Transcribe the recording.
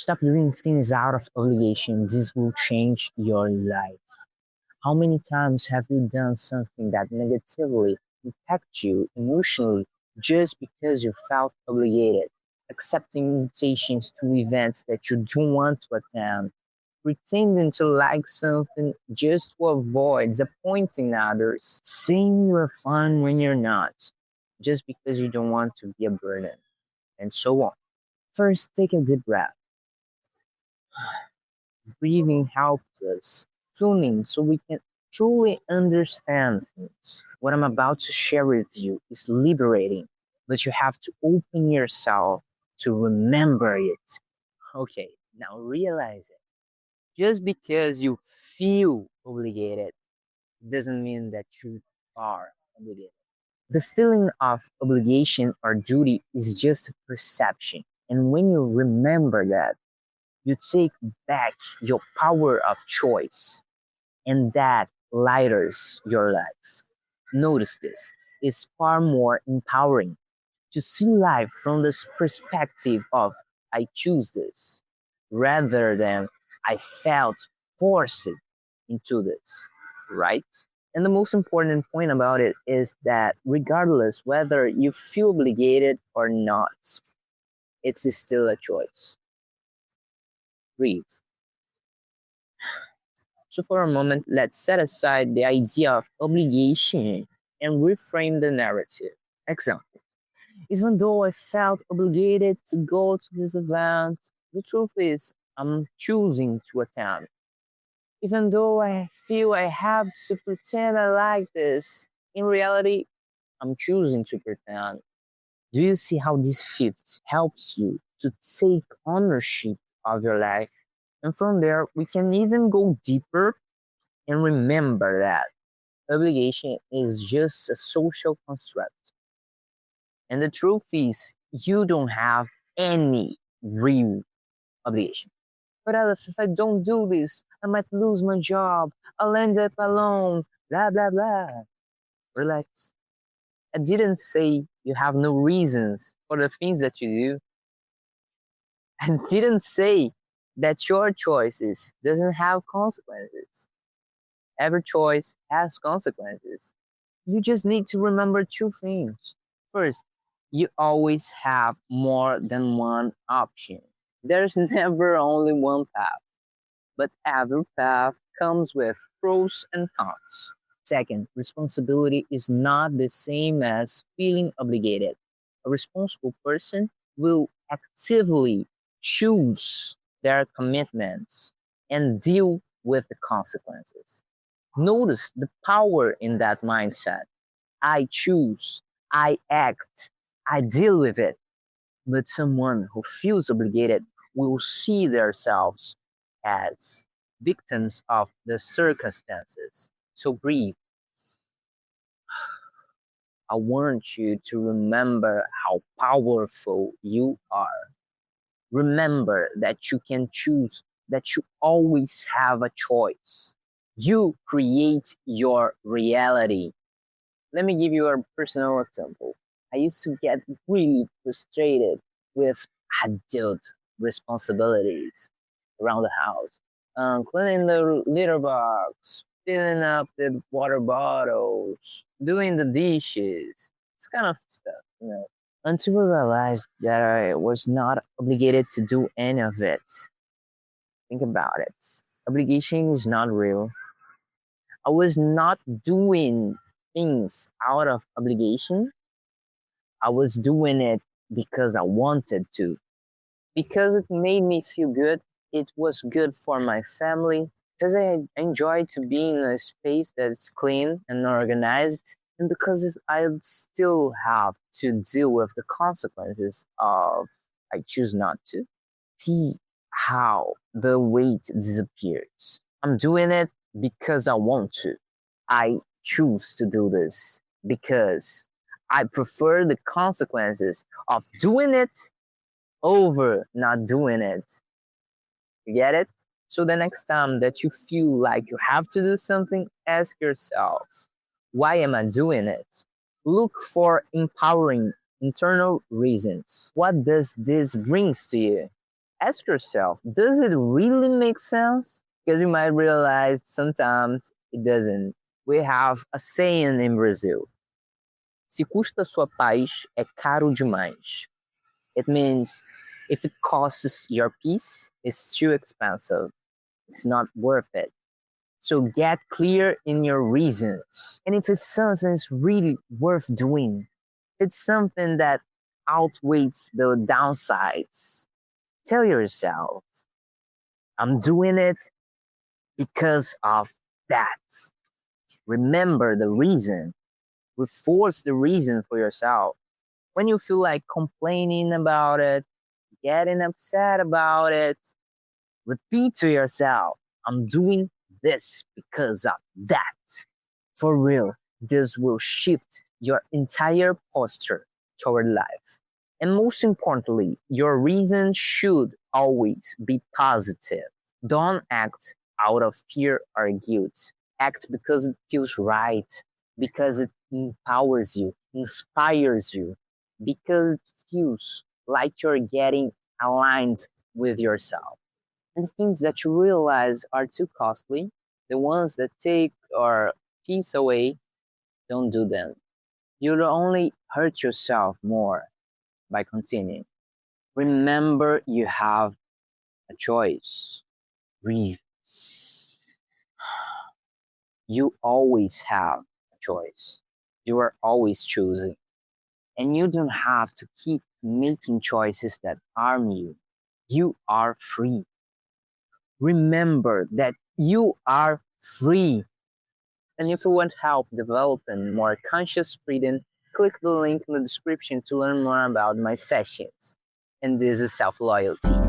Stop doing things out of obligation. This will change your life. How many times have you done something that negatively impacted you emotionally just because you felt obligated? Accepting invitations to events that you don't want to attend, pretending to like something just to avoid disappointing others, saying you're fun when you're not, just because you don't want to be a burden, and so on. First, take a deep breath. Breathing helps us tune in so we can truly understand things. What I'm about to share with you is liberating, but you have to open yourself to remember it. Okay, now realize it. Just because you feel obligated doesn't mean that you are obligated. The feeling of obligation or duty is just a perception. And when you remember that, you take back your power of choice, and that lightens your life. Notice this. It's far more empowering to see life from this perspective of I choose this rather than I felt forced into this, right? And the most important point about it is that regardless whether you feel obligated or not, it's still a choice. Breathe. So for a moment, let's set aside the idea of obligation and reframe the narrative. Example. Even though I felt obligated to go to this event, the truth is I'm choosing to attend. Even though I feel I have to pretend I like this, in reality, I'm choosing to pretend. Do you see how this shift helps you to take ownership of your life? And from there, we can even go deeper and remember that obligation is just a social construct. And the truth is, you don't have any real obligation. But Aleph, if I don't do this, I might lose my job. I'll end up alone. Blah, blah, blah. Relax. I didn't say you have no reasons for the things that you do. I didn't say that your choices doesn't have consequences. Every choice has consequences. You just need to remember two things. First, you always have more than one option. There's never only one path, but every path comes with pros and cons. Second, responsibility is not the same as feeling obligated. A responsible person will actively choose their commitments and deal with the consequences. Notice the power in that mindset. I choose, I act, I deal with it. But someone who feels obligated will see themselves as victims of the circumstances. So breathe. I want you to remember how powerful you are. Remember that you can choose, that you always have a choice. You create your reality. Let me give you a personal example. I used to get really frustrated with adult responsibilities around the house. Cleaning the litter box, filling up the water bottles, doing the dishes, this kind of stuff. Until I realized that I was not obligated to do any of it. Think about it. Obligation is not real. I was not doing things out of obligation. I was doing it because I wanted to. Because it made me feel good. It was good for my family. Because I enjoy to be in a space that's clean and organized. And because I still have to deal with the consequences of I choose not to. See how the weight disappears. I'm doing it because I want to. I choose to do this because I prefer the consequences of doing it over not doing it. You get it? So the next time that you feel like you have to do something, ask yourself, why am I doing it? Look for empowering internal reasons. What does this brings to you? Ask yourself, does it really make sense? Because you might realize sometimes it doesn't. We have a saying in Brazil: se custa sua paz, é caro demais. It means if it costs your peace, it's too expensive. It's not worth it. So get clear in your reasons. And if it's something that's really worth doing, it's something that outweighs the downsides. Tell yourself, I'm doing it because of that. Remember the reason. Reinforce the reason for yourself. When you feel like complaining about it, getting upset about it, repeat to yourself, I'm doing this because of that. For real, this will shift your entire posture toward life. And most importantly, your reason should always be positive. Don't act out of fear or guilt. Act because it feels right, because it empowers you, inspires you, because it feels like you're getting aligned with yourself. And the things that you realize are too costly, the ones that take our peace away, don't do them. You'll only hurt yourself more by continuing. Remember, you have a choice. Breathe. You always have a choice. You are always choosing. And you don't have to keep making choices that harm you. You are free. Remember that you are free. And if you want help developing more conscious freedom, click the link in the description to learn more about my sessions. And this is self-loyalty.